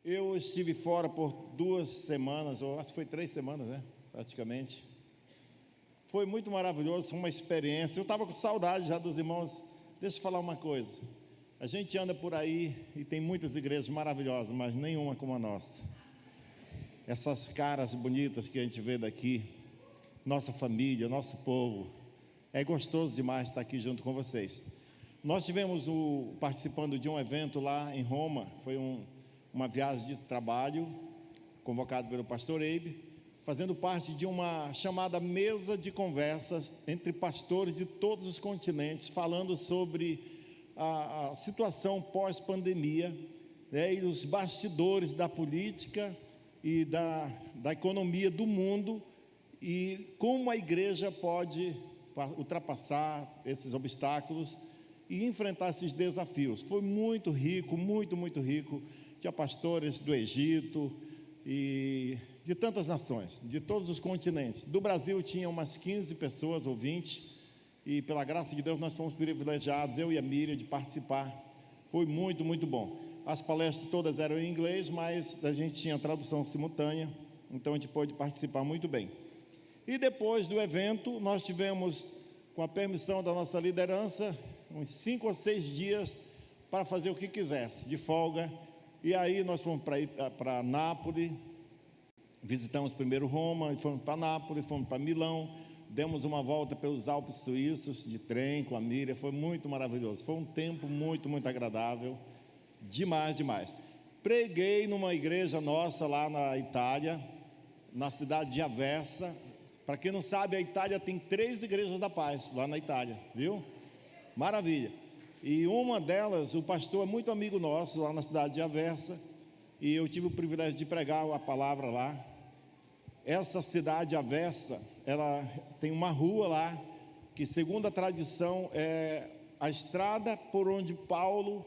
Eu estive fora por 2 semanas, ou acho que foi 3 semanas, né? Praticamente. Foi muito maravilhoso, foi uma experiência. Eu estava com saudade já dos irmãos. Deixa eu falar uma coisa. A gente anda por aí e tem muitas igrejas maravilhosas, mas nenhuma como a nossa. Essas caras bonitas que a gente vê daqui, nossa família, nosso povo. É gostoso demais estar aqui junto com vocês. Nós tivemos participando de um evento lá em Roma. Foi uma viagem de trabalho, convocado pelo pastor Eibe, fazendo parte de uma chamada mesa de conversas entre pastores de todos os continentes, falando sobre a situação pós-pandemia, né, e os bastidores da política e da economia do mundo, e como a igreja pode ultrapassar esses obstáculos e enfrentar esses desafios. Foi muito rico, muito rico. Tinha pastores do Egito e de tantas nações, de todos os continentes. Do Brasil tinha umas 15 pessoas ou 20, e pela graça de Deus nós fomos privilegiados, eu e a Miriam, de participar. Foi muito bom. As palestras todas eram em inglês, mas a gente tinha tradução simultânea, então a gente pôde participar muito bem. E depois do evento, nós tivemos, com a permissão da nossa liderança, uns 5 ou 6 dias para fazer o que quisesse, de folga. E aí nós fomos para Nápoles, visitamos primeiro Roma, fomos para Nápoles, fomos para Milão, demos uma volta pelos Alpes suíços, de trem, com a Miriam. Foi muito maravilhoso, foi um tempo muito agradável, demais. Preguei numa igreja nossa lá na Itália, na cidade de Aversa. Para quem não sabe, a Itália tem 3 igrejas da paz, lá na Itália, viu? Maravilha. E uma delas, o pastor é muito amigo nosso, lá na cidade de Aversa, e eu tive o privilégio de pregar a palavra lá. Essa cidade, Aversa, ela tem uma rua lá, que segundo a tradição é a estrada por onde Paulo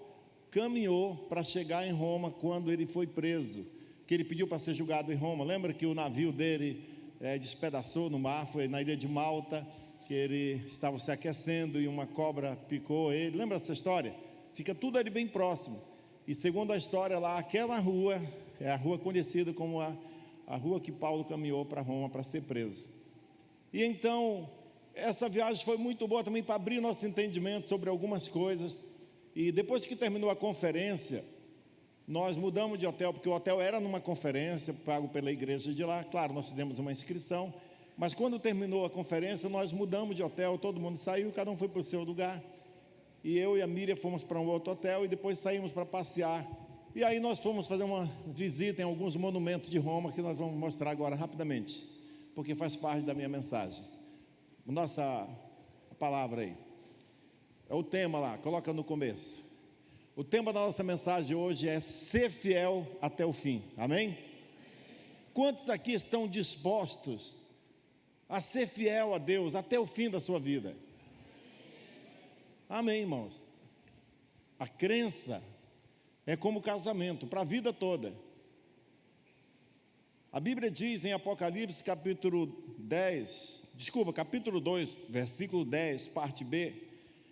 caminhou para chegar em Roma quando ele foi preso, que ele pediu para ser julgado em Roma. Lembra que o navio dele despedaçou no mar, foi na ilha de Malta, que ele estava se aquecendo e uma cobra picou ele. Lembra dessa história? Fica tudo ali bem próximo. E segundo a história lá, aquela rua é a rua conhecida como a rua que Paulo caminhou para Roma para ser preso. E então, essa viagem foi muito boa também para abrir nosso entendimento sobre algumas coisas. E depois que terminou a conferência, nós mudamos de hotel, porque o hotel era numa conferência, pago pela igreja de lá. Claro, nós fizemos uma inscrição, mas quando terminou a conferência, nós mudamos de hotel, todo mundo saiu, cada um foi para o seu lugar. E eu e a Miriam fomos para um outro hotel e depois saímos para passear. E aí nós fomos fazer uma visita em alguns monumentos de Roma, que nós vamos mostrar agora rapidamente, porque faz parte da minha mensagem. Nossa palavra aí. É o tema lá, coloca no começo. O tema da nossa mensagem hoje é ser fiel até o fim. Amém? Quantos aqui estão dispostos a ser fiel a Deus até o fim da sua vida? Amém, irmãos? A crença é como casamento, para a vida toda. A Bíblia diz em Apocalipse capítulo 2, versículo 10, parte B: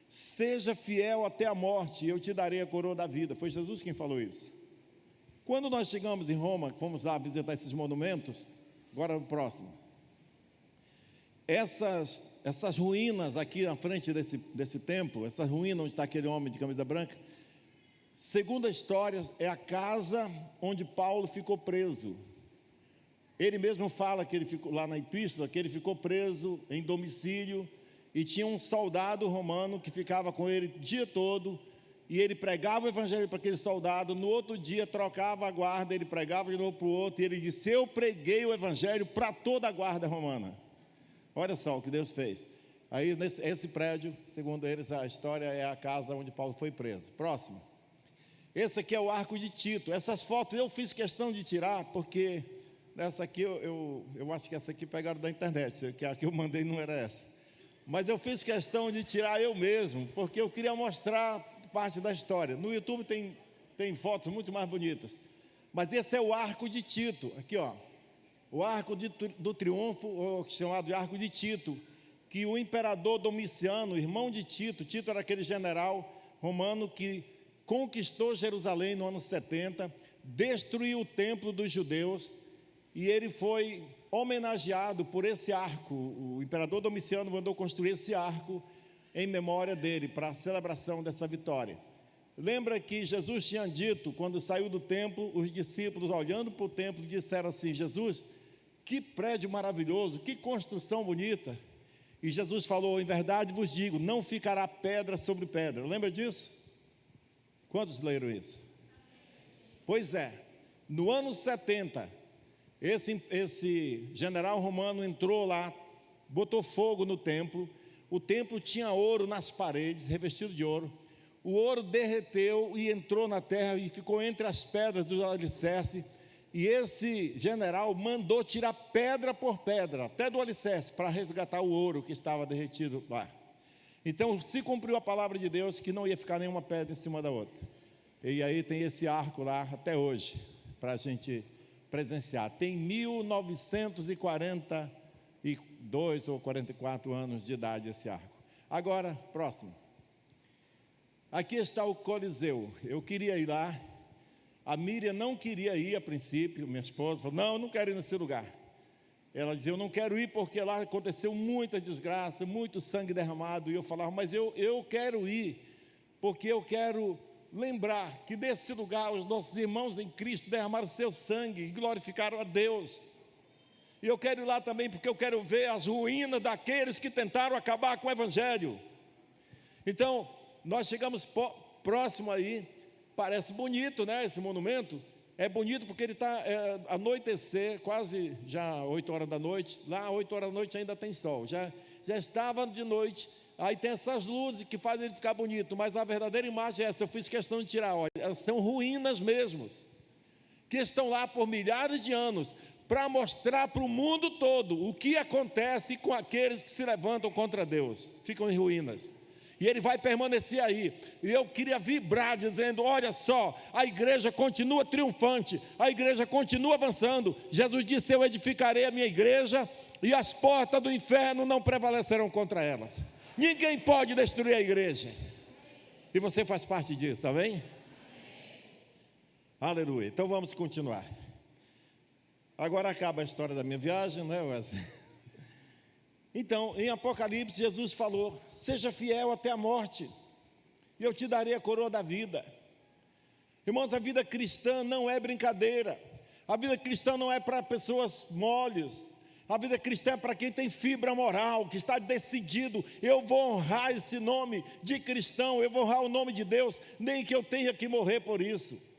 seja fiel até a morte, e eu te darei a coroa da vida. Foi Jesus quem falou isso. Quando nós chegamos em Roma, fomos lá visitar esses monumentos. Agora o próximo. Essas ruínas aqui na frente desse templo, essa ruína onde está aquele homem de camisa branca, segundo a história, é a casa onde Paulo ficou preso. Ele mesmo fala que ele ficou lá na epístola, que ele ficou preso em domicílio, e tinha um soldado romano que ficava com ele o dia todo, e ele pregava o evangelho para aquele soldado. No outro dia trocava a guarda, ele pregava de novo para o outro, e ele disse: eu preguei o evangelho para toda a guarda romana. Olha só o que Deus fez. Aí esse prédio, segundo eles, a história é a casa onde Paulo foi preso. Próximo. Esse aqui é o Arco de Tito. Essas fotos eu fiz questão de tirar, porque essa aqui eu acho que essa aqui pegaram da internet, que a que eu mandei não era essa. Mas eu fiz questão de tirar eu mesmo, porque eu queria mostrar parte da história. No YouTube tem fotos muito mais bonitas. Mas esse é o Arco de Tito. Aqui, ó. O Arco do Triunfo, ou chamado de Arco de Tito, que o imperador Domiciano, irmão de Tito era aquele general romano que conquistou Jerusalém no ano 70, destruiu o templo dos judeus e ele foi homenageado por esse arco. O imperador Domiciano mandou construir esse arco em memória dele, para a celebração dessa vitória. Lembra que Jesus tinha dito, quando saiu do templo, os discípulos, olhando para o templo, disseram assim: Jesus, que prédio maravilhoso, que construção bonita. E Jesus falou: em verdade vos digo, não ficará pedra sobre pedra. Lembra disso? Quantos leram isso? Pois é, no ano 70, esse general romano entrou lá, botou fogo no templo. O templo tinha ouro nas paredes, revestido de ouro. O ouro derreteu e entrou na terra e ficou entre as pedras do alicerce. E esse general mandou tirar pedra por pedra, até do alicerce, para resgatar o ouro que estava derretido lá. Então se cumpriu a palavra de Deus, que não ia ficar nenhuma pedra em cima da outra. E aí tem esse arco lá até hoje, para a gente presenciar. Tem 1942 ou 44 anos de idade esse arco. Agora, próximo. Aqui está o Coliseu. Eu queria ir lá. A Miriam não queria ir a princípio, minha esposa falou: não, eu não quero ir nesse lugar. Ela dizia: eu não quero ir porque lá aconteceu muita desgraça, muito sangue derramado. E eu falava: mas eu quero ir, porque eu quero lembrar que desse lugar os nossos irmãos em Cristo derramaram seu sangue e glorificaram a Deus. E eu quero ir lá também porque eu quero ver as ruínas daqueles que tentaram acabar com o Evangelho. Então, nós chegamos próximo aí. Parece bonito, né, esse monumento. É bonito porque ele está anoitecer, quase já 8 horas da noite. Lá 8 horas da noite ainda tem sol, já estava de noite. Aí tem essas luzes que fazem ele ficar bonito. Mas a verdadeira imagem é essa. Eu fiz questão de tirar, olha, elas são ruínas mesmo, que estão lá por milhares de anos, para mostrar para o mundo todo o que acontece com aqueles que se levantam contra Deus, ficam em ruínas. E ele vai permanecer aí. E eu queria vibrar dizendo: olha só, a igreja continua triunfante, a igreja continua avançando. Jesus disse: eu edificarei a minha igreja e as portas do inferno não prevalecerão contra elas. Ninguém pode destruir a igreja. E você faz parte disso, amém? Aleluia. Então vamos continuar. Agora acaba a história da minha viagem, né, Wesley? Então, em Apocalipse, Jesus falou: seja fiel até a morte, e eu te darei a coroa da vida. Irmãos, a vida cristã não é brincadeira. A vida cristã não é para pessoas moles. A vida cristã é para quem tem fibra moral, que está decidido: eu vou honrar esse nome de cristão, eu vou honrar o nome de Deus, nem que eu tenha que morrer por isso.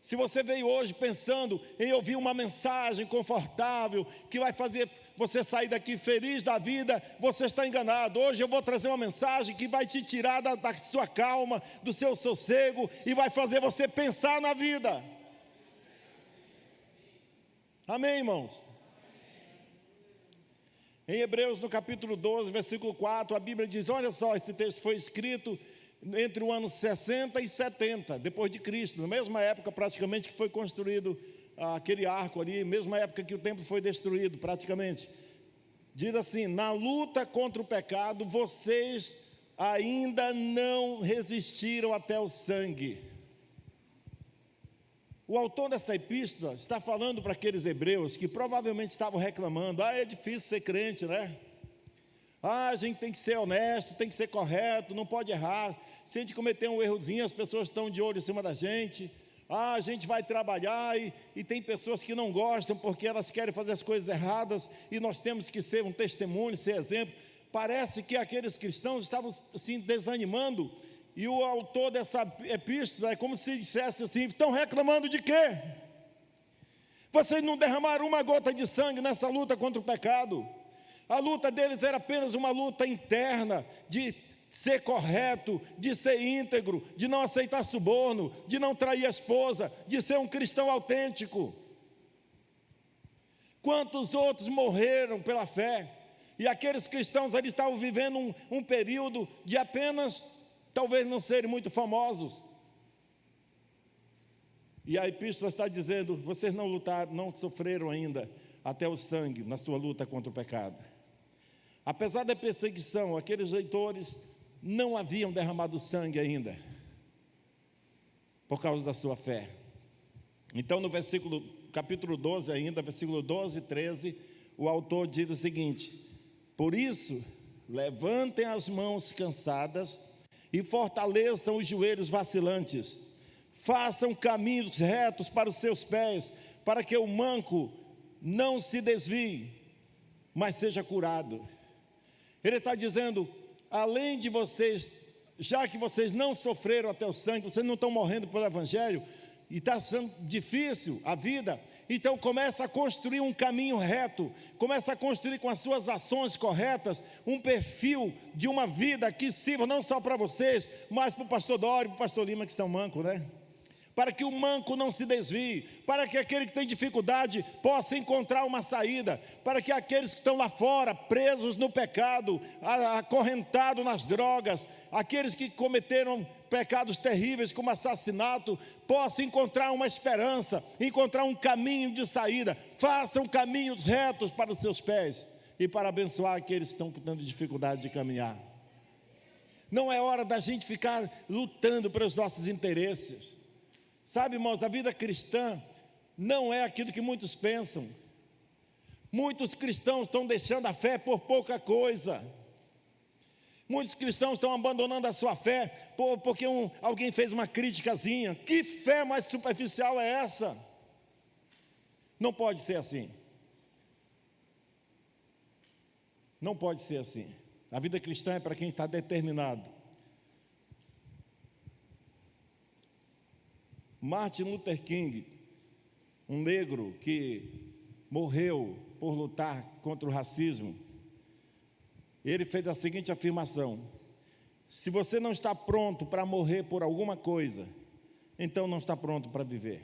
Se você veio hoje pensando em ouvir uma mensagem confortável, que vai fazer você sair daqui feliz da vida, você está enganado. Hoje eu vou trazer uma mensagem que vai te tirar da sua calma, do seu sossego, e vai fazer você pensar na vida. Amém, irmãos? Em Hebreus, no capítulo 12, versículo 4, a Bíblia diz: olha só, esse texto foi escrito entre o ano 60 e 70, depois de Cristo, na mesma época praticamente que foi construído aquele arco ali, mesma época que o templo foi destruído praticamente. Diz assim: na luta contra o pecado, vocês ainda não resistiram até o sangue. O autor dessa epístola está falando para aqueles hebreus que provavelmente estavam reclamando: é difícil ser crente, né? A gente tem que ser honesto, tem que ser correto, não pode errar. Se a gente cometer um errozinho, as pessoas estão de olho em cima da gente. A gente vai trabalhar e tem pessoas que não gostam porque elas querem fazer as coisas erradas, e nós temos que ser um testemunho, ser exemplo. Parece que aqueles cristãos estavam assim desanimando, e o autor dessa epístola é como se dissesse assim: estão reclamando de quê? Vocês não derramaram uma gota de sangue nessa luta contra o pecado. A luta deles era apenas uma luta interna, de ser correto, de ser íntegro, de não aceitar suborno, de não trair a esposa, de ser um cristão autêntico. Quantos outros morreram pela fé? E aqueles cristãos ali estavam vivendo um período de apenas, talvez não serem muito famosos. E a epístola está dizendo: vocês não lutaram, não sofreram ainda até o sangue na sua luta contra o pecado. Apesar da perseguição, aqueles leitores não haviam derramado sangue ainda, por causa da sua fé. Então, no capítulo 12 ainda, versículo 12 e 13, o autor diz o seguinte: por isso, levantem as mãos cansadas e fortaleçam os joelhos vacilantes. Façam caminhos retos para os seus pés, para que o manco não se desvie, mas seja curado. Ele está dizendo, além de vocês, já que vocês não sofreram até o sangue, vocês não estão morrendo pelo Evangelho, e está sendo difícil a vida, então começa a construir um caminho reto, começa a construir com as suas ações corretas, um perfil de uma vida que sirva não só para vocês, mas para o pastor Dório e para o pastor Lima, que são mancos, né? Para que o manco não se desvie, para que aquele que tem dificuldade possa encontrar uma saída, para que aqueles que estão lá fora, presos no pecado, acorrentados nas drogas, aqueles que cometeram pecados terríveis como assassinato, possam encontrar uma esperança, encontrar um caminho de saída. Façam caminhos retos para os seus pés e para abençoar aqueles que estão tendo dificuldade de caminhar. Não é hora da gente ficar lutando pelos nossos interesses. Sabe, irmãos, a vida cristã não é aquilo que muitos pensam. Muitos cristãos estão deixando a fé por pouca coisa. Muitos cristãos estão abandonando a sua fé porque alguém fez uma criticazinha. Que fé mais superficial é essa? Não pode ser assim. Não pode ser assim. A vida cristã é para quem está determinado. Martin Luther King, um negro que morreu por lutar contra o racismo, ele fez a seguinte afirmação: se você não está pronto para morrer por alguma coisa, então não está pronto para viver.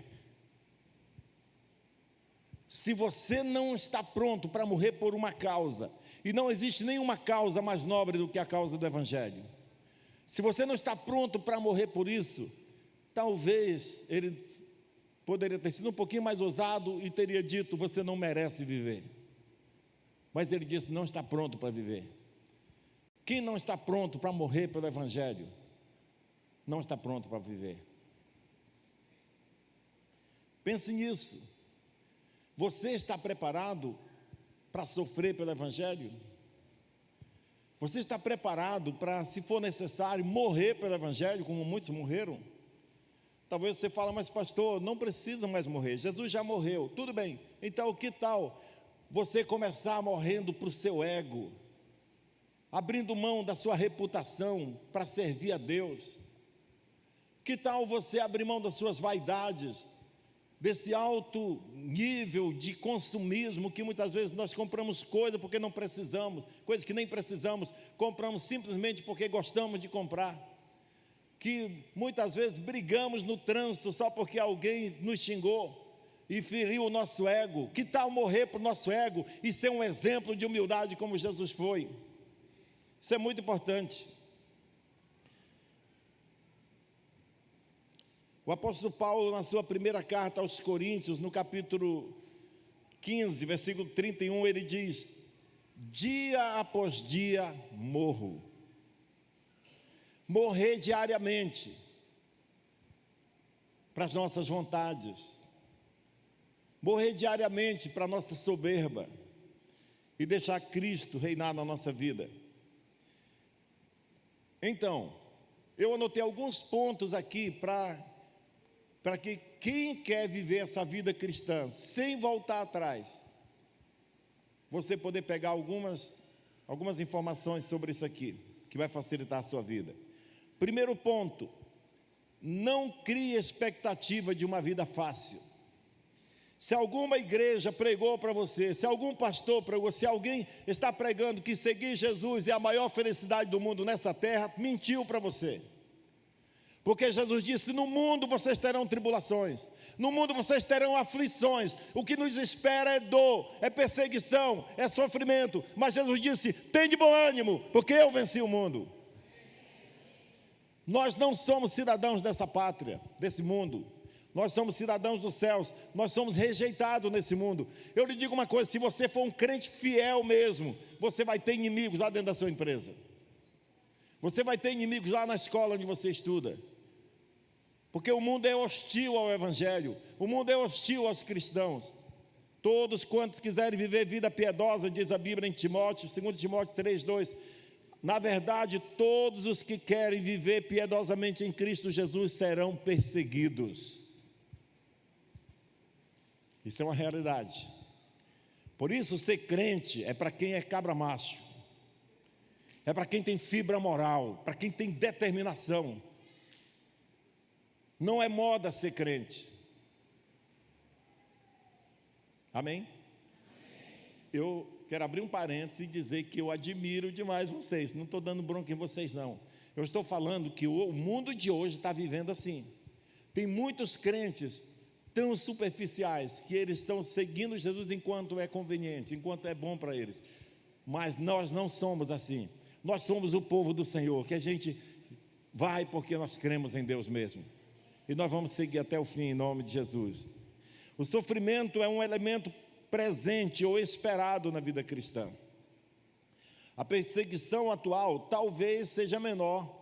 Se você não está pronto para morrer por uma causa, e não existe nenhuma causa mais nobre do que a causa do Evangelho, se você não está pronto para morrer por isso, talvez ele poderia ter sido um pouquinho mais ousado e teria dito, você não merece viver. Mas ele disse, não está pronto para viver. Quem não está pronto para morrer pelo Evangelho, não está pronto para viver. Pense nisso. Você está preparado para sofrer pelo Evangelho? Você está preparado para, se for necessário, morrer pelo Evangelho, como muitos morreram? Talvez você fale, mas pastor, não precisa mais morrer, Jesus já morreu. Tudo bem, então que tal você começar morrendo para o seu ego, abrindo mão da sua reputação para servir a Deus? Que tal você abrir mão das suas vaidades, desse alto nível de consumismo que muitas vezes nós compramos coisas porque não precisamos, coisas que nem precisamos, compramos simplesmente porque gostamos de comprar, que muitas vezes brigamos no trânsito só porque alguém nos xingou e feriu o nosso ego. Que tal morrer para o nosso ego e ser um exemplo de humildade como Jesus foi? Isso é muito importante. O apóstolo Paulo, na sua primeira carta aos Coríntios, no capítulo 15, versículo 31, ele diz: dia após dia morro. Morrer diariamente para as nossas vontades, morrer diariamente para a nossa soberba e deixar Cristo reinar na nossa vida. Então, eu anotei alguns pontos aqui para que quem quer viver essa vida cristã sem voltar atrás, você poder pegar algumas informações sobre isso aqui, que vai facilitar a sua vida. Primeiro ponto, não crie expectativa de uma vida fácil. Se alguma igreja pregou para você, se algum pastor pregou, se alguém está pregando que seguir Jesus é a maior felicidade do mundo nessa terra, mentiu para você. Porque Jesus disse, no mundo vocês terão tribulações, no mundo vocês terão aflições, o que nos espera é dor, é perseguição, é sofrimento, mas Jesus disse, tem de bom ânimo, porque eu venci o mundo. Nós não somos cidadãos dessa pátria, desse mundo, nós somos cidadãos dos céus, nós somos rejeitados nesse mundo. Eu lhe digo uma coisa, se você for um crente fiel mesmo, você vai ter inimigos lá dentro da sua empresa, você vai ter inimigos lá na escola onde você estuda, Porque o mundo é hostil ao Evangelho, o mundo é hostil aos cristãos. Todos quantos quiserem viver vida piedosa, diz a Bíblia em Timóteo, 2 Timóteo 3:2, na verdade, todos os que querem viver piedosamente em Cristo Jesus serão perseguidos. Isso é uma realidade. Por isso, ser crente é para quem é cabra macho, é para quem tem fibra moral, para quem tem determinação. Não é moda ser crente. Amém? Eu quero abrir um parênteses e dizer que eu admiro demais vocês. Não estou dando bronca em vocês, não. Eu estou falando que o mundo de hoje está vivendo assim. Tem muitos crentes tão superficiais que eles estão seguindo Jesus enquanto é conveniente, enquanto é bom para eles. Mas nós não somos assim. Nós somos o povo do Senhor, que a gente vai porque nós cremos em Deus mesmo. E nós vamos seguir até o fim em nome de Jesus. O sofrimento é um elemento presente ou esperado na vida cristã. A perseguição atual talvez seja menor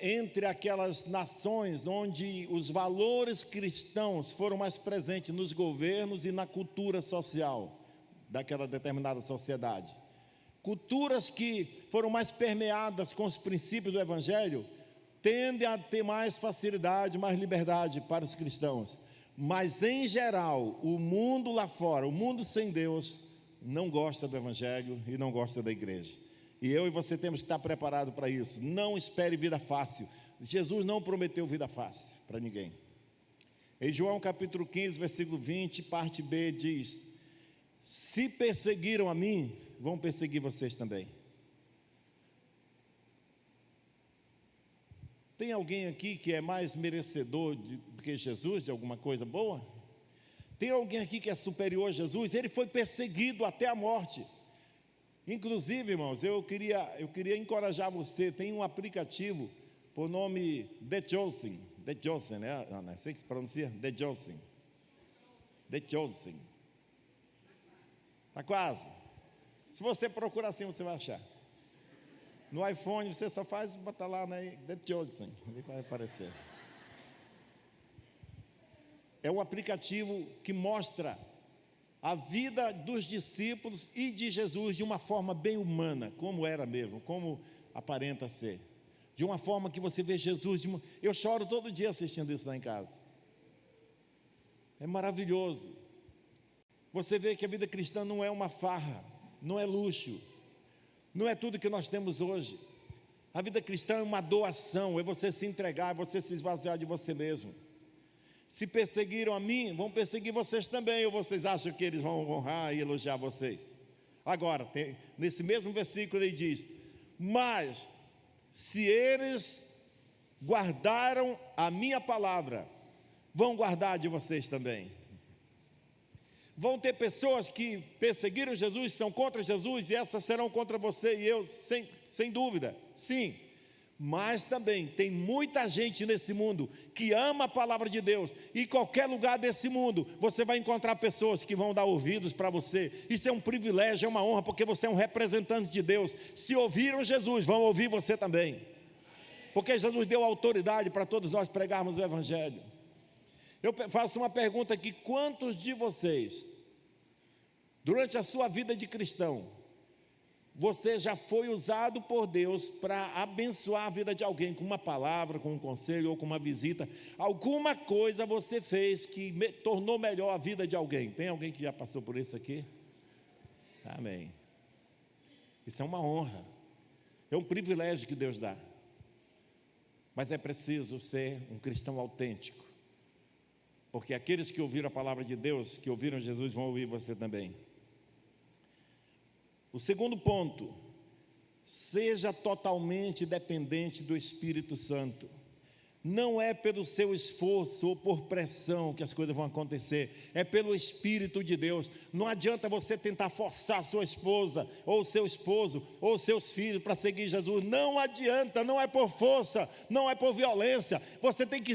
entre aquelas nações onde os valores cristãos foram mais presentes nos governos e na cultura social daquela determinada sociedade. Culturas que foram mais permeadas com os princípios do Evangelho tendem a ter mais facilidade, mais liberdade para os cristãos. Mas, em geral, o mundo lá fora, o mundo sem Deus, não gosta do Evangelho e não gosta da igreja. E eu e você temos que estar preparados para isso. Não espere vida fácil. Jesus não prometeu vida fácil para ninguém. Em João capítulo 15, versículo 20, parte B, diz: se perseguiram a mim, vão perseguir vocês também. Tem alguém aqui que é mais merecedor do que Jesus, de alguma coisa boa? Tem alguém aqui que é superior a Jesus? Ele foi perseguido até a morte. Inclusive, irmãos, eu queria encorajar você. Tem um aplicativo por nome The Chosen, né? Não sei que se pronuncia, The Chosen. Está quase. Se você procurar assim, você vai achar. No iPhone você só faz botar lá, né, The Chosen, ele vai aparecer. É um aplicativo que mostra a vida dos discípulos e de Jesus de uma forma bem humana, como era mesmo, como aparenta ser. De uma forma que você vê Jesus, eu choro todo dia assistindo isso lá em casa. É maravilhoso. Você vê que a vida cristã não é uma farra, não é luxo, não é tudo que nós temos hoje. A vida cristã é uma doação, é você se entregar, é você se esvaziar de você mesmo. Se perseguiram a mim, vão perseguir vocês também, ou vocês acham que eles vão honrar e elogiar vocês? Agora, nesse mesmo versículo ele diz: mas se eles guardaram a minha palavra, vão guardar de vocês também. Vão ter pessoas que perseguiram Jesus, são contra Jesus, e essas serão contra você e eu, sem dúvida, sim. Mas também tem muita gente nesse mundo que ama a palavra de Deus, e em qualquer lugar desse mundo você vai encontrar pessoas que vão dar ouvidos para você. Isso é um privilégio, é uma honra, porque você é um representante de Deus. Se ouviram Jesus, vão ouvir você também, porque Jesus deu autoridade para todos nós pregarmos o Evangelho. Eu faço uma pergunta aqui: quantos de vocês, durante a sua vida de cristão, você já foi usado por Deus para abençoar a vida de alguém com uma palavra, com um conselho ou com uma visita? Alguma coisa você fez que tornou melhor a vida de alguém? Tem alguém que já passou por isso aqui? Amém. Isso é uma honra, é um privilégio que Deus dá. Mas é preciso ser um cristão autêntico, porque aqueles que ouviram a palavra de Deus, que ouviram Jesus, vão ouvir você também. O segundo ponto: seja totalmente dependente do Espírito Santo. Não é pelo seu esforço ou por pressão que as coisas vão acontecer, é pelo Espírito de Deus. Não adianta você tentar forçar sua esposa, ou seu esposo, ou seus filhos para seguir Jesus. Não adianta, não é por força, não é por violência. Você tem que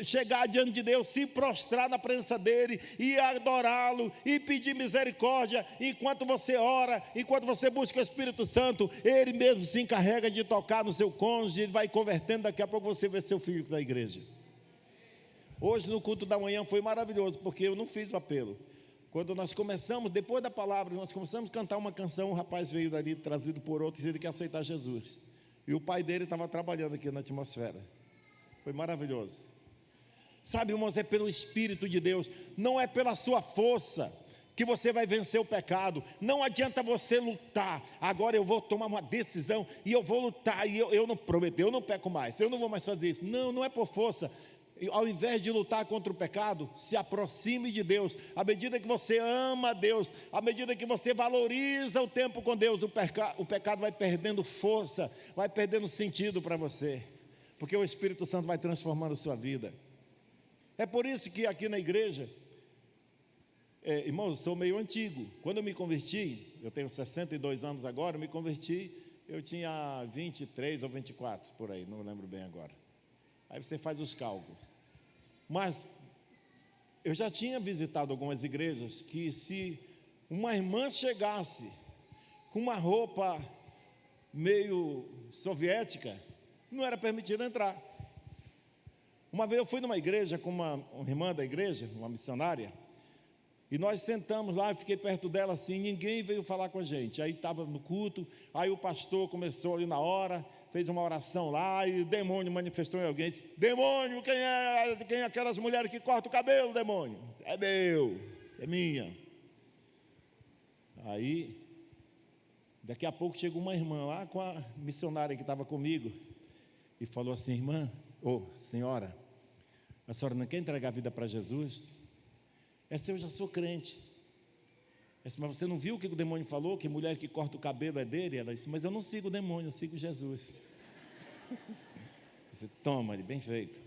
chegar diante de Deus, se prostrar na presença dEle, e adorá-lo, e pedir misericórdia. Enquanto você ora, enquanto você busca o Espírito Santo, Ele mesmo se encarrega de tocar no seu cônjuge, Ele vai convertendo, daqui a pouco você vê seu filho da igreja. Hoje no culto da manhã foi maravilhoso, porque eu não fiz o apelo. Quando nós começamos, depois da palavra, nós começamos a cantar uma canção, um rapaz veio dali, trazido por outro, dizendo que ia aceitar Jesus. E o pai dele estava trabalhando aqui na atmosfera. Foi maravilhoso. Sabe, irmãos, é pelo Espírito de Deus, não é pela sua força que você vai vencer o pecado. Não adianta você lutar, agora eu vou tomar uma decisão e eu vou lutar, e eu não prometo, eu não peco mais, eu não vou mais fazer isso. Não, não é por força. Ao invés de lutar contra o pecado, se aproxime de Deus. À medida que você ama a Deus, à medida que você valoriza o tempo com Deus, o pecado vai perdendo força, vai perdendo sentido para você, porque o Espírito Santo vai transformando a sua vida. É por isso que aqui na igreja, irmãos, eu sou meio antigo. Quando eu me converti, eu tenho 62 anos agora, eu me converti, eu tinha 23 ou 24, por aí, não lembro bem agora. Aí você faz os cálculos. Mas eu já tinha visitado algumas igrejas que, se uma irmã chegasse com uma roupa meio soviética, não era permitido entrar. Uma vez eu fui numa igreja com uma irmã da igreja, uma missionária, e nós sentamos lá, eu fiquei perto dela assim, ninguém veio falar com a gente. Aí estava no culto, aí o pastor começou ali na hora, fez uma oração lá, e o demônio manifestou em alguém, disse: demônio, quem é aquelas mulheres que cortam o cabelo, demônio? É meu, é minha. Aí, daqui a pouco chegou uma irmã lá com a missionária que estava comigo, e falou assim: irmã, senhora, a senhora não quer entregar a vida para Jesus? Essa eu já sou crente. Essa, mas você não viu o que o demônio falou? Que mulher que corta o cabelo é dele? Ela disse: mas eu não sigo o demônio, eu sigo Jesus. Você toma, bem feito.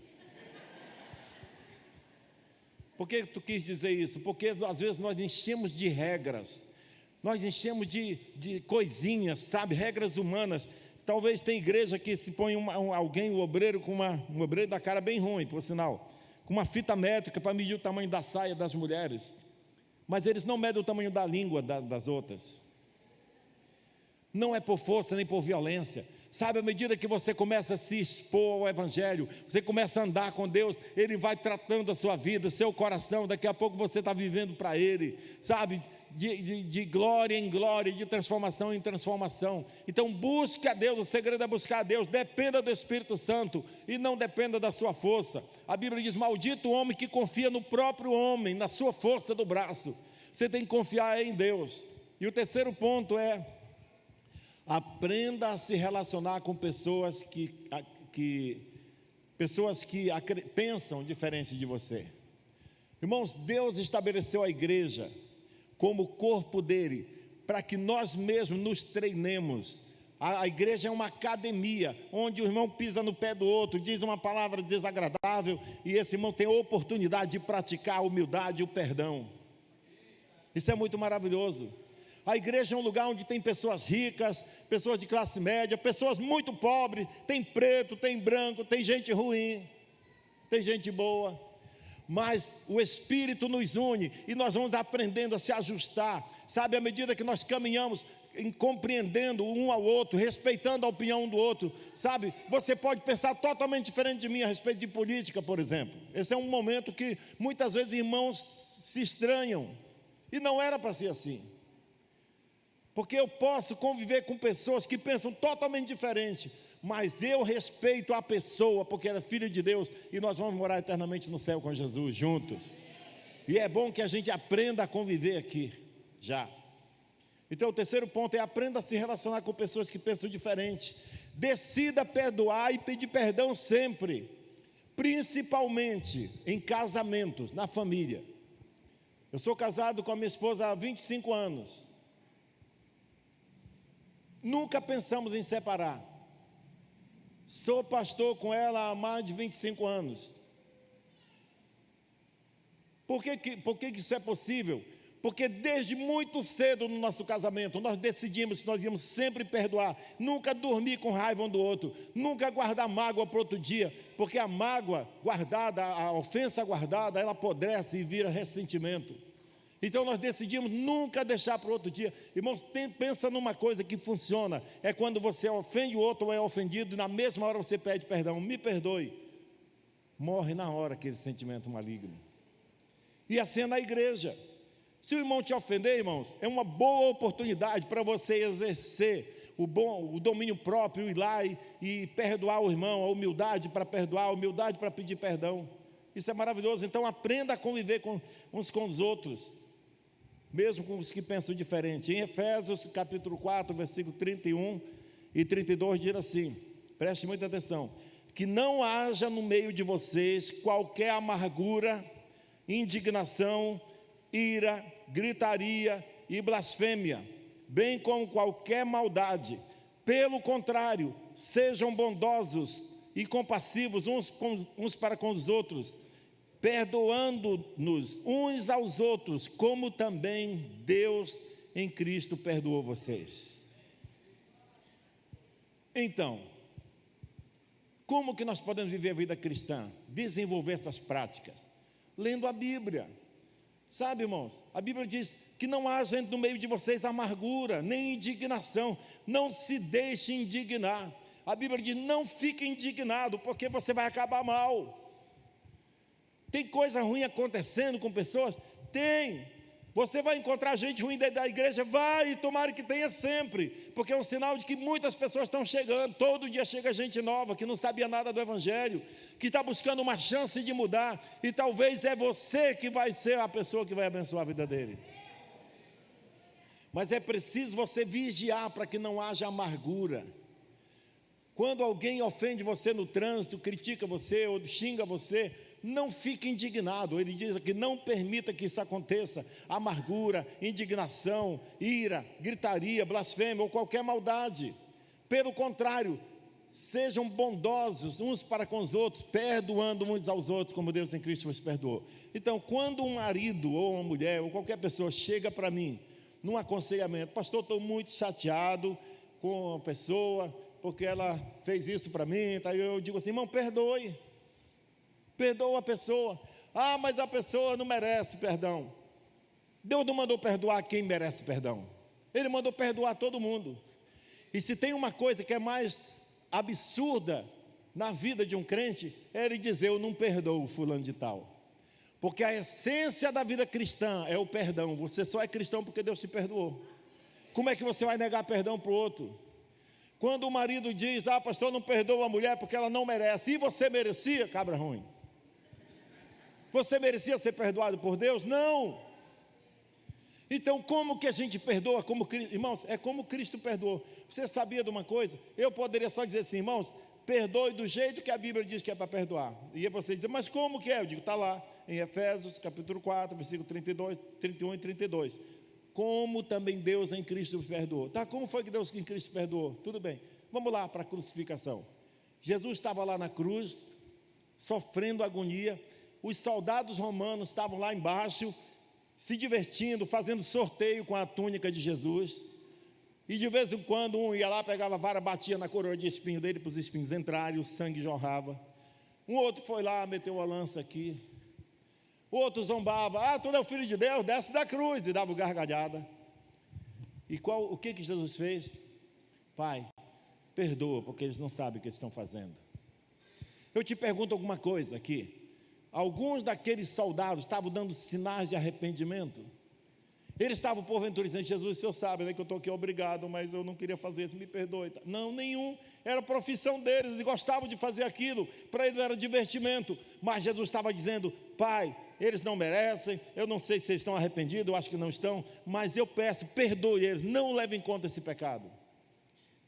Por que tu quis dizer isso? Porque às vezes nós enchemos de regras, nós enchemos de coisinhas, sabe, regras humanas. Talvez tenha igreja que se põe alguém, um obreiro um obreiro da cara bem ruim, por sinal, com uma fita métrica para medir o tamanho da saia das mulheres, mas eles não medem o tamanho da língua das outras. Não é por força nem por violência. Sabe, à medida que você começa a se expor ao Evangelho, você começa a andar com Deus, Ele vai tratando a sua vida, o seu coração. Daqui a pouco você está vivendo para Ele, sabe, de glória em glória, de transformação em transformação. Então busque a Deus, o segredo é buscar a Deus. Dependa do Espírito Santo e não dependa da sua força. A Bíblia diz: maldito o homem que confia no próprio homem, na sua força do braço. Você tem que confiar em Deus. E o terceiro ponto é: aprenda a se relacionar com pessoas que pensam diferente de você. Irmãos, Deus estabeleceu a igreja como corpo dele, para que nós mesmos nos treinemos. A igreja é uma academia, onde o irmão pisa no pé do outro, diz uma palavra desagradável, e esse irmão tem a oportunidade de praticar a humildade e o perdão. Isso é muito maravilhoso. A igreja é um lugar onde tem pessoas ricas, pessoas de classe média, pessoas muito pobres, tem preto, tem branco, tem gente ruim, tem gente boa, mas o Espírito nos une e nós vamos aprendendo a se ajustar, sabe, à medida que nós caminhamos, compreendendo um ao outro, respeitando a opinião um do outro, sabe, você pode pensar totalmente diferente de mim a respeito de política, por exemplo. Esse é um momento que muitas vezes irmãos se estranham, e não era para ser assim. Porque eu posso conviver com pessoas que pensam totalmente diferente, mas eu respeito a pessoa, porque ela é filha de Deus, e nós vamos morar eternamente no céu com Jesus, juntos. E é bom que a gente aprenda a conviver aqui, já. Então o terceiro ponto é: aprenda a se relacionar com pessoas que pensam diferente. Decida perdoar e pedir perdão sempre, principalmente em casamentos, na família. Eu sou casado com a minha esposa há 25 anos. Nunca pensamos em separar. Sou pastor com ela há mais de 25 anos. Por que isso é possível? Porque desde muito cedo no nosso casamento, nós decidimos que nós íamos sempre perdoar, nunca dormir com raiva um do outro, nunca guardar mágoa para outro dia, porque a mágoa guardada, a ofensa guardada, ela apodrece e vira ressentimento. Então nós decidimos nunca deixar para outro dia. Irmãos, pensa numa coisa que funciona, é quando você ofende o outro ou é ofendido, e na mesma hora você pede perdão, me perdoe. Morre na hora aquele sentimento maligno. E assim é na igreja. Se o irmão te ofender, irmãos, é uma boa oportunidade para você exercer o domínio próprio, ir lá e perdoar o irmão, a humildade para perdoar, a humildade para pedir perdão. Isso é maravilhoso. Então aprenda a conviver uns com os outros, mesmo com os que pensam diferente. Em Efésios capítulo 4, versículo 31 e 32 diz assim, preste muita atenção: que não haja no meio de vocês qualquer amargura, indignação, ira, gritaria e blasfêmia, bem como qualquer maldade. Pelo contrário, sejam bondosos e compassivos uns para com os outros, perdoando-nos uns aos outros, como também Deus em Cristo perdoou vocês. Então, como que nós podemos viver a vida cristã? Desenvolver essas práticas? Lendo a Bíblia. Sabe, irmãos, a Bíblia diz que não haja no meio de vocês amargura, nem indignação. Não se deixe indignar. A Bíblia diz, não fique indignado, porque você vai acabar mal. Tem coisa ruim acontecendo com pessoas? Tem. Você vai encontrar gente ruim dentro da igreja? Vai, e tomara que tenha sempre, porque é um sinal de que muitas pessoas estão chegando. Todo dia chega gente nova, que não sabia nada do Evangelho, que está buscando uma chance de mudar, e talvez é você que vai ser a pessoa que vai abençoar a vida dele. Mas é preciso você vigiar para que não haja amargura. Quando alguém ofende você no trânsito, critica você ou xinga você, não fique indignado. Ele diz aqui, não permita que isso aconteça. Amargura, indignação, ira, gritaria, blasfêmia ou qualquer maldade. Pelo contrário, sejam bondosos uns para com os outros, perdoando uns aos outros, como Deus em Cristo vos perdoou. Então, quando um marido ou uma mulher ou qualquer pessoa chega para mim num aconselhamento, pastor, estou muito chateado com a pessoa porque ela fez isso para mim, tá? Eu digo assim, irmão, perdoe. Perdoa a pessoa. Ah, mas a pessoa não merece perdão. Deus não mandou perdoar quem merece perdão. Ele mandou perdoar todo mundo. E se tem uma coisa que é mais absurda na vida de um crente, é ele dizer, eu não perdoo fulano de tal. Porque a essência da vida cristã é o perdão. Você só é cristão porque Deus te perdoou. Como é que você vai negar perdão para o outro? Quando o marido diz, ah, pastor, não perdoa a mulher porque ela não merece. E você merecia, cabra ruim? Você merecia ser perdoado por Deus? Não. Então, como que a gente perdoa? Irmãos, é como Cristo perdoou. Você sabia de uma coisa? Eu poderia só dizer assim, irmãos, perdoe do jeito que a Bíblia diz que é para perdoar. E aí você diz, mas como que é? Eu digo, está lá, em Efésios, capítulo 4, versículo 32, 31 e 32. Como também Deus em Cristo vos perdoou. Tá, como foi que Deus em Cristo perdoou? Tudo bem, vamos lá para a crucificação. Jesus estava lá na cruz, sofrendo agonia. Os soldados romanos estavam lá embaixo, se divertindo, fazendo sorteio com a túnica de Jesus. E de vez em quando um ia lá, pegava a vara, batia na coroa de espinho dele, para os espinhos entrarem, o sangue jorrava. Um outro foi lá, meteu a lança aqui. O outro zombava, ah, tu é o filho de Deus, desce da cruz, e dava gargalhada. E o que Jesus fez? Pai, perdoa, porque eles não sabem o que eles estão fazendo. Eu te pergunto alguma coisa aqui. Alguns daqueles soldados estavam dando sinais de arrependimento. Eles estavam porventura dizendo, Jesus, o senhor sabe, né, que eu estou aqui obrigado, mas eu não queria fazer isso, me perdoe. Não, nenhum, era a profissão deles, eles gostavam de fazer aquilo, para eles era divertimento. Mas Jesus estava dizendo, Pai, eles não merecem, eu não sei se eles estão arrependidos, eu acho que não estão, mas eu peço, perdoe eles, não leve em conta esse pecado.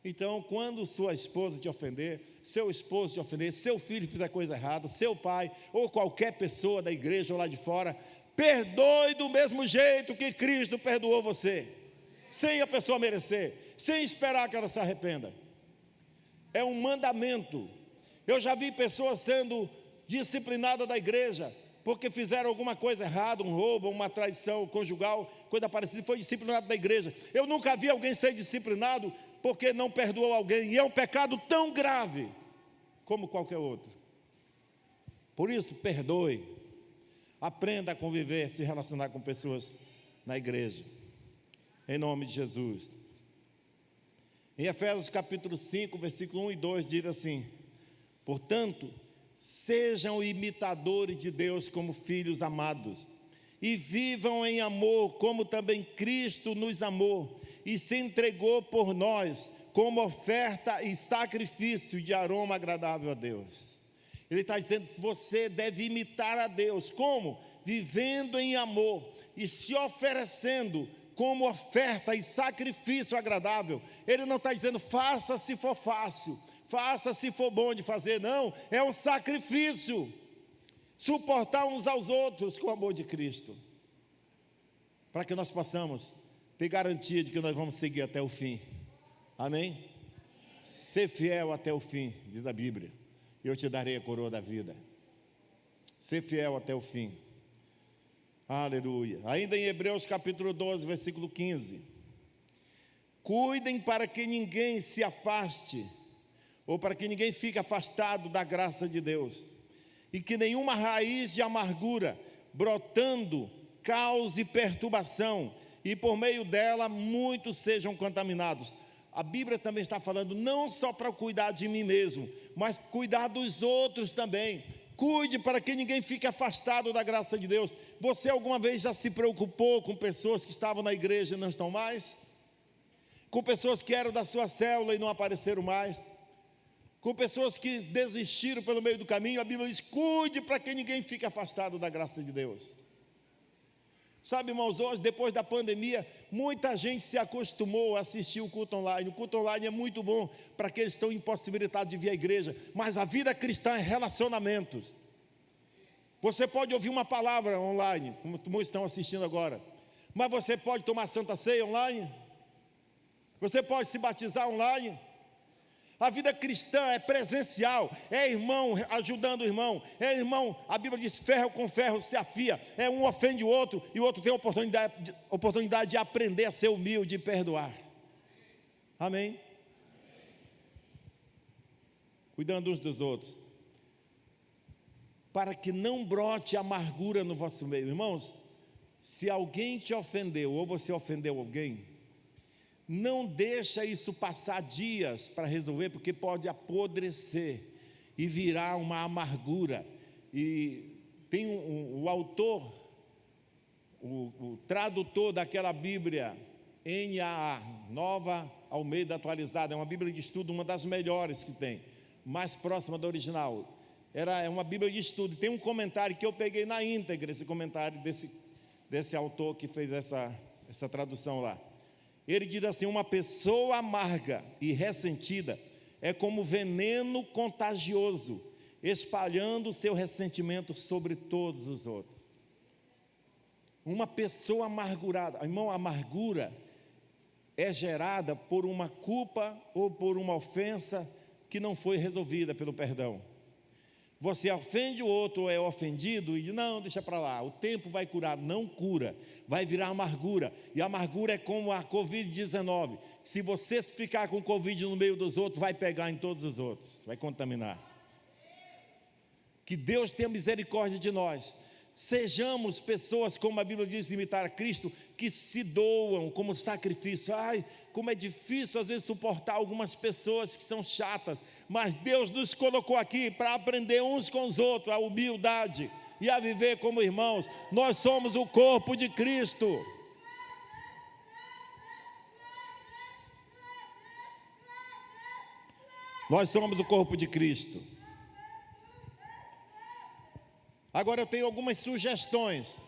Então, quando sua esposa te ofender, seu esposo te ofender, seu filho fizer coisa errada, seu pai, ou qualquer pessoa da igreja ou lá de fora, perdoe do mesmo jeito que Cristo perdoou você, sem a pessoa merecer, sem esperar que ela se arrependa. É um mandamento. Eu já vi pessoas sendo disciplinadas da igreja, porque fizeram alguma coisa errada, um roubo, uma traição conjugal, coisa parecida, e foi disciplinado da igreja. Eu nunca vi alguém ser disciplinado porque não perdoou alguém, e é um pecado tão grave como qualquer outro. Por isso, perdoe, aprenda a conviver, se relacionar com pessoas na igreja, em nome de Jesus. Em Efésios capítulo 5, versículo 1 e 2, diz assim: portanto, sejam imitadores de Deus como filhos amados, e vivam em amor, como também Cristo nos amou, e se entregou por nós, como oferta e sacrifício de aroma agradável a Deus. Ele está dizendo que você deve imitar a Deus, como? Vivendo em amor, e se oferecendo como oferta e sacrifício agradável. Ele não está dizendo, faça se for fácil, faça se for bom de fazer, não, é um sacrifício, suportar uns aos outros com o amor de Cristo, para que nós possamos ter garantia de que nós vamos seguir até o fim, amém? Ser fiel até o fim, diz a Bíblia, e eu te darei a coroa da vida. Ser fiel até o fim, aleluia. Ainda em Hebreus capítulo 12, versículo 15, cuidem para que ninguém se afaste, ou para que ninguém fique afastado da graça de Deus, e que nenhuma raiz de amargura brotando cause perturbação, e por meio dela muitos sejam contaminados. A Bíblia também está falando não só para cuidar de mim mesmo, mas cuidar dos outros também. Cuide para que ninguém fique afastado da graça de Deus. Você alguma vez já se preocupou com pessoas que estavam na igreja e não estão mais? Com pessoas que eram da sua célula e não apareceram mais? Com pessoas que desistiram pelo meio do caminho? A Bíblia diz, cuide para que ninguém fique afastado da graça de Deus. Sabe, irmãos, hoje, depois da pandemia, muita gente se acostumou a assistir o culto online. O culto online é muito bom para aqueles que estão impossibilitados de vir à igreja, mas a vida cristã é relacionamentos. Você pode ouvir uma palavra online, como muitos estão assistindo agora, mas você pode tomar Santa Ceia online, você pode se batizar online. A vida cristã é presencial, é irmão ajudando o irmão, é irmão, a Bíblia diz, ferro com ferro se afia, é um ofende o outro, e o outro tem a oportunidade de aprender a ser humilde e perdoar, amém? Cuidando uns dos outros, para que não brote amargura no vosso meio. Irmãos, se alguém te ofendeu, ou você ofendeu alguém, não deixa isso passar dias para resolver, porque pode apodrecer e virar uma amargura. E tem o autor, o tradutor daquela Bíblia, NAA, Nova Almeida Atualizada, é uma Bíblia de estudo, uma das melhores que tem, mais próxima da original. É uma Bíblia de estudo, tem um comentário que eu peguei na íntegra, esse comentário desse autor que fez essa tradução lá. Ele diz assim, uma pessoa amarga e ressentida é como veneno contagioso, espalhando o seu ressentimento sobre todos os outros. Uma pessoa amargurada, irmão, a amargura é gerada por uma culpa ou por uma ofensa que não foi resolvida pelo perdão. Você ofende o outro ou é ofendido e diz, não, deixa para lá, o tempo vai curar. Não cura, vai virar amargura. E a amargura é como a Covid-19. Se você ficar com Covid no meio dos outros, vai pegar em todos os outros, vai contaminar. Que Deus tenha misericórdia de nós. Sejamos pessoas, como a Bíblia diz, imitar a Cristo, que se doam como sacrifício. Ai, como é difícil às vezes suportar algumas pessoas que são chatas, mas Deus nos colocou aqui para aprender uns com os outros a humildade e a viver como irmãos. Nós somos o corpo de Cristo. Nós somos o corpo de Cristo. Agora eu tenho algumas sugestões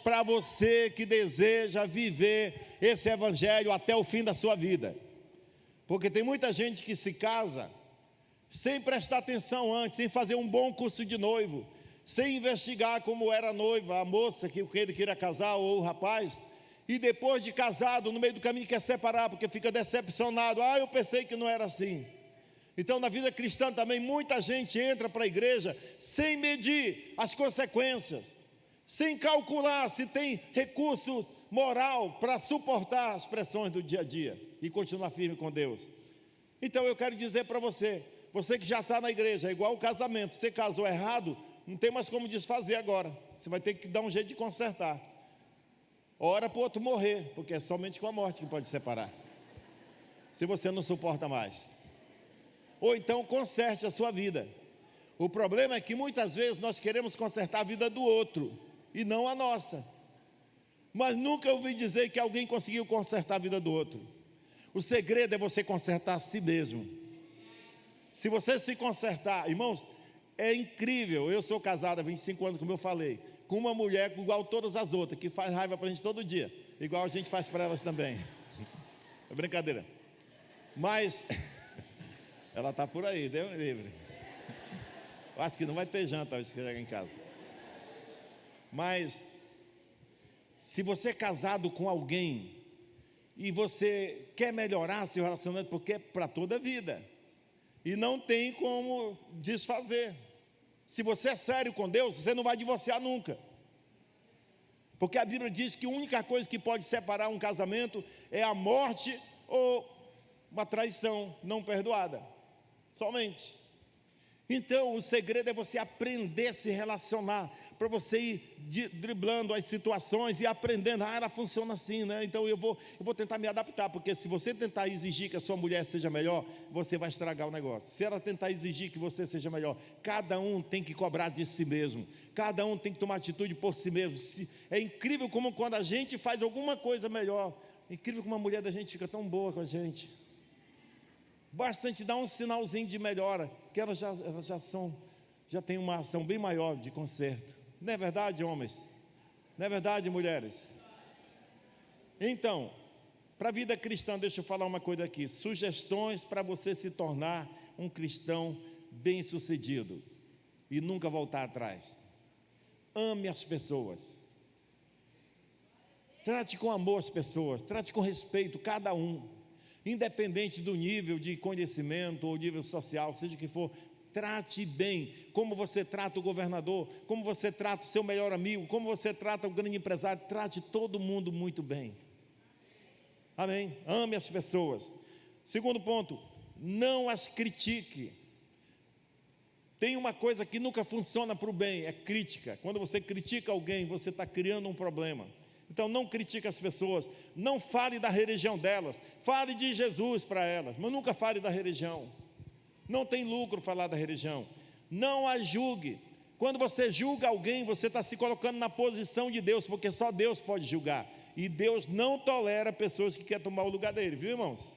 para você que deseja viver esse evangelho até o fim da sua vida. Porque tem muita gente que se casa sem prestar atenção antes, sem fazer um bom curso de noivo, sem investigar como era a noiva, a moça que ele queria casar ou o rapaz, e depois de casado, no meio do caminho quer separar porque fica decepcionado. Eu pensei que não era assim. Então, na vida cristã também, muita gente entra para a igreja sem medir as consequências, sem calcular se tem recurso moral para suportar as pressões do dia a dia e continuar firme com Deus. Então, eu quero dizer para você, você que já está na igreja, é igual o casamento, você casou errado, não tem mais como desfazer agora, você vai ter que dar um jeito de consertar. Ora para o outro morrer, porque é somente com a morte que pode separar, se você não suporta mais. Ou então conserte a sua vida. O problema é que muitas vezes nós queremos consertar a vida do outro e não a nossa. Mas nunca ouvi dizer que alguém conseguiu consertar a vida do outro. O segredo é você consertar a si mesmo. Se você se consertar, irmãos, é incrível. Eu sou casado há 25 anos, como eu falei, com uma mulher igual todas as outras, que faz raiva para a gente todo dia, igual a gente faz para elas também. É brincadeira. Mas ela está por aí, Deus me livre. Eu acho que não vai ter janta hoje que chegar em casa. Mas se você é casado com alguém e você quer melhorar seu relacionamento, porque é para toda a vida e não tem como desfazer. Se você é sério com Deus, você não vai divorciar nunca, porque a Bíblia diz que a única coisa que pode separar um casamento é a morte ou uma traição não perdoada, somente. Então o segredo é você aprender a se relacionar, para você ir driblando as situações e aprendendo, ela funciona assim, né? Então eu vou tentar me adaptar, porque se você tentar exigir que a sua mulher seja melhor, você vai estragar o negócio. Se ela tentar exigir que você seja melhor, cada um tem que cobrar de si mesmo, cada um tem que tomar atitude por si mesmo. É incrível como quando a gente faz alguma coisa melhor, é incrível como a mulher da gente fica tão boa com a gente. Basta a gente dar um sinalzinho de melhora, que elas já têm uma ação bem maior de conserto. Não é verdade, homens? Não é verdade, mulheres? Então, para a vida cristã, deixa eu falar uma coisa aqui. Sugestões para você se tornar um cristão bem-sucedido e nunca voltar atrás. Ame as pessoas. Trate com amor as pessoas, trate com respeito cada um. Independente do nível de conhecimento ou nível social, seja o que for, trate bem, como você trata o governador, como você trata o seu melhor amigo, como você trata o grande empresário, trate todo mundo muito bem. Amém? Ame as pessoas. Segundo ponto, não as critique. Tem uma coisa que nunca funciona para o bem, é crítica. Quando você critica alguém, você está criando um problema. Então não critique as pessoas, não fale da religião delas, fale de Jesus para elas, mas nunca fale da religião. Não tem lucro falar da religião. Não a julgue. Quando você julga alguém, você está se colocando na posição de Deus, porque só Deus pode julgar. E Deus não tolera pessoas que querem tomar o lugar dele, viu, irmãos?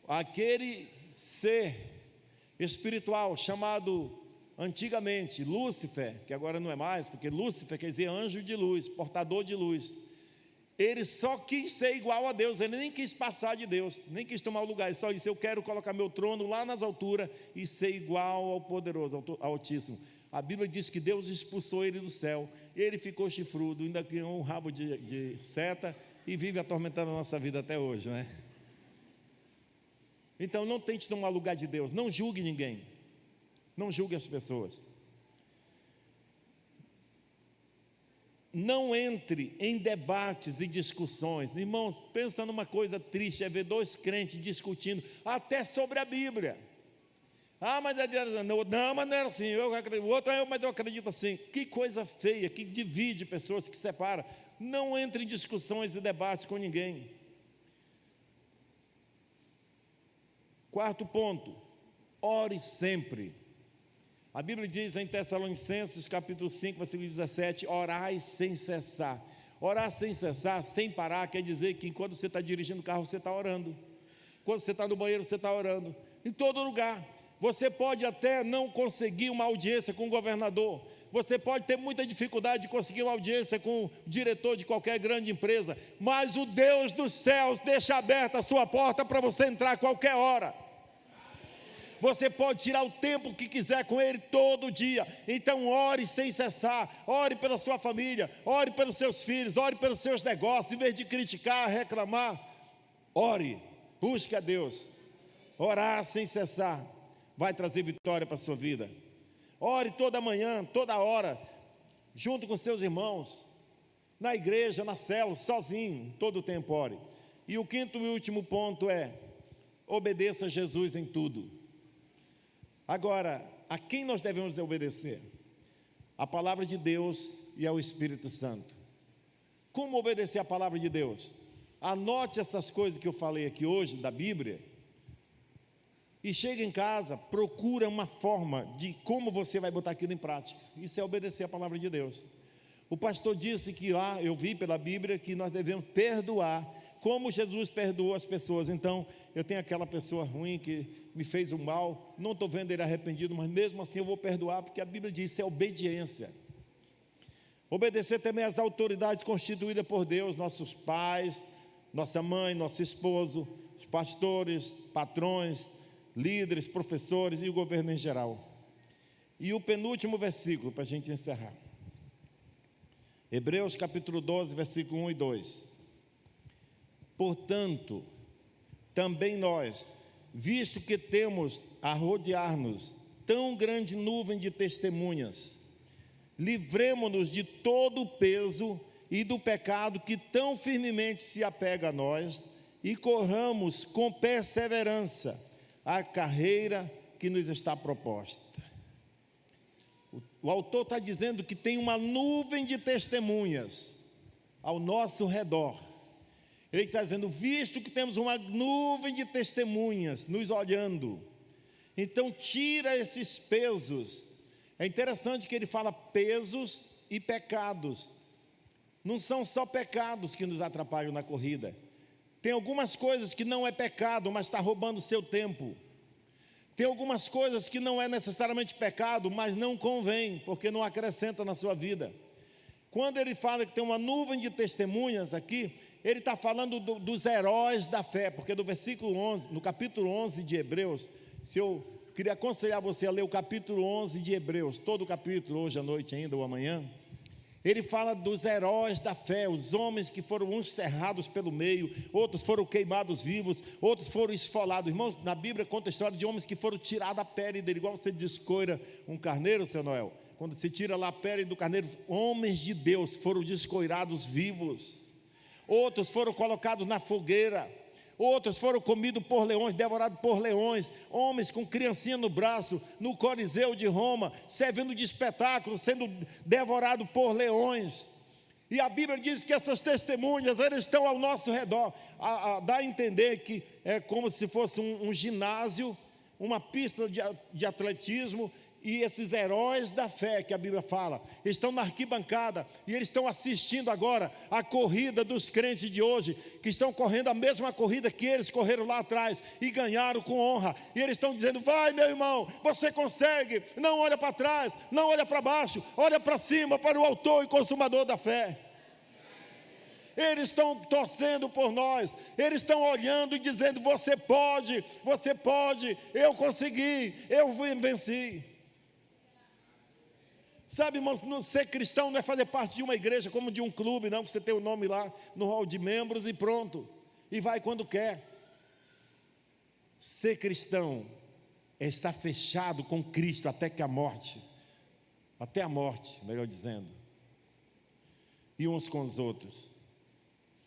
Aquele ser espiritual chamado antigamente Lúcifer, que agora não é mais, porque Lúcifer quer dizer anjo de luz, portador de luz. Ele só quis ser igual a Deus, ele nem quis passar de Deus, nem quis tomar o lugar, ele só disse: eu quero colocar meu trono lá nas alturas e ser igual ao poderoso, ao Altíssimo. A Bíblia diz que Deus expulsou ele do céu, ele ficou chifrudo, ainda criou um rabo de seta e vive atormentando a nossa vida até hoje, né? Então não tente tomar o lugar de Deus, não julgue ninguém, não julgue as pessoas. Não entre em debates e discussões. Irmãos, pensa numa coisa triste, é ver dois crentes discutindo até sobre a Bíblia. Mas não era assim, o outro mas eu acredito assim. Que coisa feia, que divide pessoas, que separa. Não entre em discussões e debates com ninguém. Quarto ponto, ore sempre. A Bíblia diz em Tessalonicenses capítulo 5, versículo 17, orai sem cessar. Orar sem cessar, sem parar, quer dizer que enquanto você está dirigindo o carro, você está orando. Quando você está no banheiro, você está orando. Em todo lugar. Você pode até não conseguir uma audiência com o governador. Você pode ter muita dificuldade de conseguir uma audiência com o diretor de qualquer grande empresa. Mas o Deus dos céus deixa aberta a sua porta para você entrar a qualquer hora. Você pode tirar o tempo que quiser com Ele todo dia. Então ore sem cessar. Ore pela sua família, ore pelos seus filhos, ore pelos seus negócios. Em vez de criticar, reclamar, ore, busque a Deus. Orar sem cessar vai trazer vitória para a sua vida. Ore toda manhã, toda hora, junto com seus irmãos, na igreja, na célula, sozinho, todo o tempo ore. E o quinto e último ponto é: obedeça a Jesus em tudo. Agora, a quem nós devemos obedecer? A palavra de Deus e ao Espírito Santo. Como obedecer a palavra de Deus? Anote essas coisas que eu falei aqui hoje da Bíblia e chega em casa, procura uma forma de como você vai botar aquilo em prática. Isso é obedecer a palavra de Deus. O pastor disse que lá, eu vi pela Bíblia, que nós devemos perdoar como Jesus perdoou as pessoas. Então, eu tenho aquela pessoa ruim que me fez o mal, não estou vendo ele arrependido, mas mesmo assim eu vou perdoar, porque a Bíblia diz que é obediência. Obedecer também às autoridades constituídas por Deus, nossos pais, nossa mãe, nosso esposo, os pastores, patrões, líderes, professores e o governo em geral. E o penúltimo versículo para a gente encerrar. Hebreus capítulo 12, versículo 1 e 2. Portanto, também nós, visto que temos a rodear-nos tão grande nuvem de testemunhas, livremo-nos de todo o peso e do pecado que tão firmemente se apega a nós, e corramos com perseverança a carreira que nos está proposta. O autor está dizendo que tem uma nuvem de testemunhas ao nosso redor. Ele está dizendo, visto que temos uma nuvem de testemunhas nos olhando, então tira esses pesos. É interessante que ele fala pesos e pecados. Não são só pecados que nos atrapalham na corrida. Tem algumas coisas que não é pecado, mas está roubando o seu tempo. Tem algumas coisas que não é necessariamente pecado, mas não convém, porque não acrescenta na sua vida. Quando ele fala que tem uma nuvem de testemunhas aqui, ele está falando dos heróis da fé, porque no versículo 11, no capítulo 11 de Hebreus, se eu queria aconselhar você a ler o capítulo 11 de Hebreus, todo o capítulo, hoje à noite ainda ou amanhã, ele fala dos heróis da fé, os homens que foram uns cerrados pelo meio, outros foram queimados vivos, outros foram esfolados. Irmãos, na Bíblia conta a história de homens que foram tirados a pele dele, igual você descoira um carneiro, seu Noel. Quando você tira lá a pele do carneiro, homens de Deus foram descoirados vivos. Outros foram colocados na fogueira, outros foram comidos por leões, devorados por leões, homens com criancinha no braço, no Coliseu de Roma, servindo de espetáculo, sendo devorados por leões. E a Bíblia diz que essas testemunhas, elas estão ao nosso redor, dá a entender que é como se fosse um ginásio, uma pista de atletismo, e esses heróis da fé que a Bíblia fala, estão na arquibancada, e eles estão assistindo agora a corrida dos crentes de hoje, que estão correndo a mesma corrida que eles correram lá atrás, e ganharam com honra, e eles estão dizendo, vai meu irmão, você consegue, não olha para trás, não olha para baixo, olha para cima, para o autor e consumador da fé. Eles estão torcendo por nós, eles estão olhando e dizendo, você pode, eu consegui, eu venci. Sabe, irmãos, ser cristão não é fazer parte de uma igreja como de um clube, não, você tem o nome lá no hall de membros e pronto, e vai quando quer. Ser cristão é estar fechado com Cristo até a morte, melhor dizendo, e uns com os outros.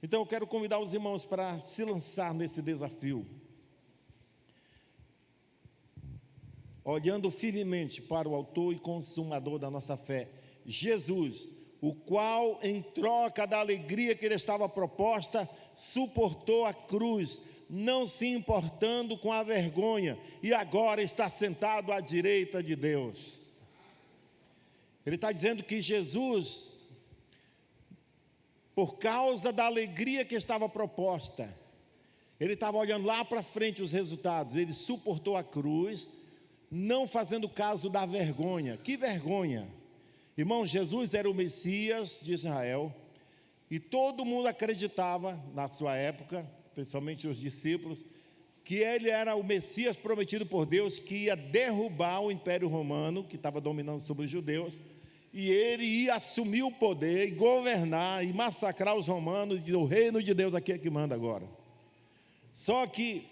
Então eu quero convidar os irmãos para se lançar nesse desafio, olhando firmemente para o autor e consumador da nossa fé, Jesus, o qual, em troca da alegria que lhe estava proposta, suportou a cruz, não se importando com a vergonha, e agora está sentado à direita de Deus. Ele está dizendo que Jesus, por causa da alegria que estava proposta, ele estava olhando lá para frente os resultados, ele suportou a cruz, não fazendo caso da vergonha. Que vergonha? Irmão, Jesus era o Messias de Israel, e todo mundo acreditava, na sua época, principalmente os discípulos, que ele era o Messias prometido por Deus, que ia derrubar o Império Romano, que estava dominando sobre os judeus, e ele ia assumir o poder, e governar, e massacrar os romanos, e dizer, o reino de Deus aqui é que manda agora. Só que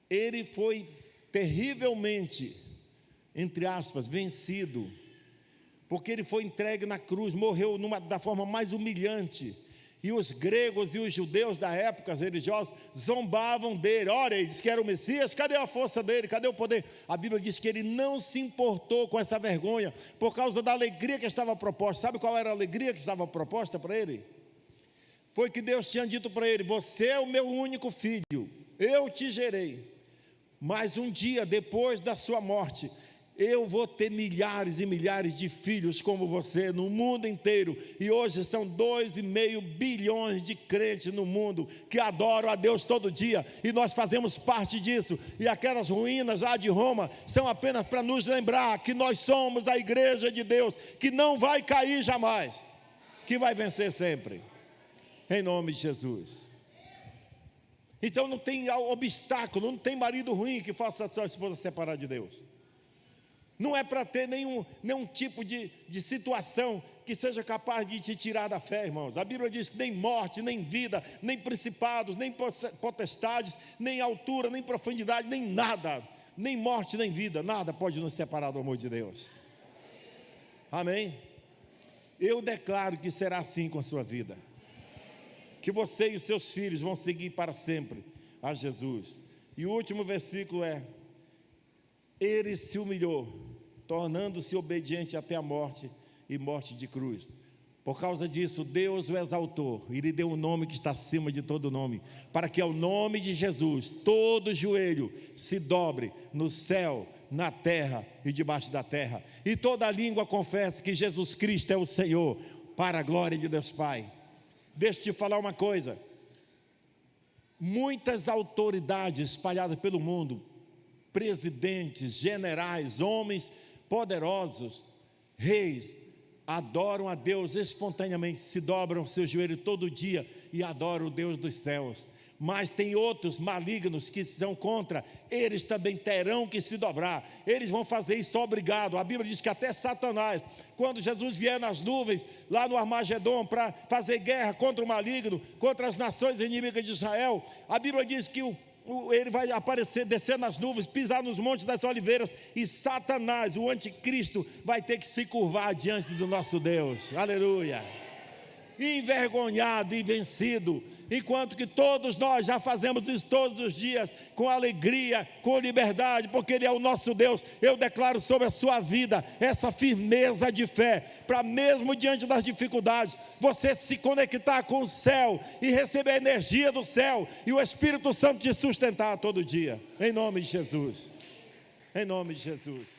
ele foi terrivelmente, entre aspas, vencido, porque ele foi entregue na cruz, morreu da forma mais humilhante, e os gregos e os judeus da época religiosos zombavam dele. Olha, ele disse que era o Messias, cadê a força dele, cadê o poder? A Bíblia diz que ele não se importou com essa vergonha, por causa da alegria que estava proposta. Sabe qual era a alegria que estava proposta para ele? Foi que Deus tinha dito para ele: você é o meu único filho, eu te gerei, mas um dia depois da sua morte, eu vou ter milhares e milhares de filhos como você no mundo inteiro. E hoje são 2,5 bilhões de crentes no mundo que adoram a Deus todo dia, e nós fazemos parte disso. E aquelas ruínas lá de Roma são apenas para nos lembrar que nós somos a igreja de Deus, que não vai cair jamais, que vai vencer sempre, em nome de Jesus. Então não tem obstáculo, não tem marido ruim que faça a sua esposa separar de Deus. Não é para ter nenhum tipo de situação que seja capaz de te tirar da fé, irmãos. A Bíblia diz que nem morte, nem vida, nem principados, nem potestades, nem altura, nem profundidade, nem nada, nem morte, nem vida, nada pode nos separar do amor de Deus. Amém? Eu declaro que será assim com a sua vida, que você e os seus filhos vão seguir para sempre a Jesus. E o último versículo é: ele se humilhou, tornando-se obediente até a morte, e morte de cruz. Por causa disso, Deus o exaltou e lhe deu um nome que está acima de todo nome, para que ao nome de Jesus todo joelho se dobre no céu, na terra e debaixo da terra, e toda língua confesse que Jesus Cristo é o Senhor, para a glória de Deus Pai. Deixa eu te falar uma coisa: muitas autoridades espalhadas pelo mundo, presidentes, generais, homens poderosos, reis, adoram a Deus espontaneamente, se dobram seu joelho todo dia e adoram o Deus dos céus. Mas tem outros malignos que são contra, eles também terão que se dobrar, eles vão fazer isso obrigado. A Bíblia diz que até Satanás, quando Jesus vier nas nuvens, lá no Armagedon, para fazer guerra contra o maligno, contra as nações inimigas de Israel, a Bíblia diz que ele vai aparecer, descer nas nuvens, pisar nos montes das oliveiras, e Satanás, o anticristo, vai ter que se curvar diante do nosso Deus. Aleluia! Envergonhado e vencido, enquanto que todos nós já fazemos isso todos os dias, com alegria, com liberdade, porque Ele é o nosso Deus. Eu declaro sobre a sua vida essa firmeza de fé, para mesmo diante das dificuldades, você se conectar com o céu, e receber a energia do céu, e o Espírito Santo te sustentar todo dia, em nome de Jesus, em nome de Jesus.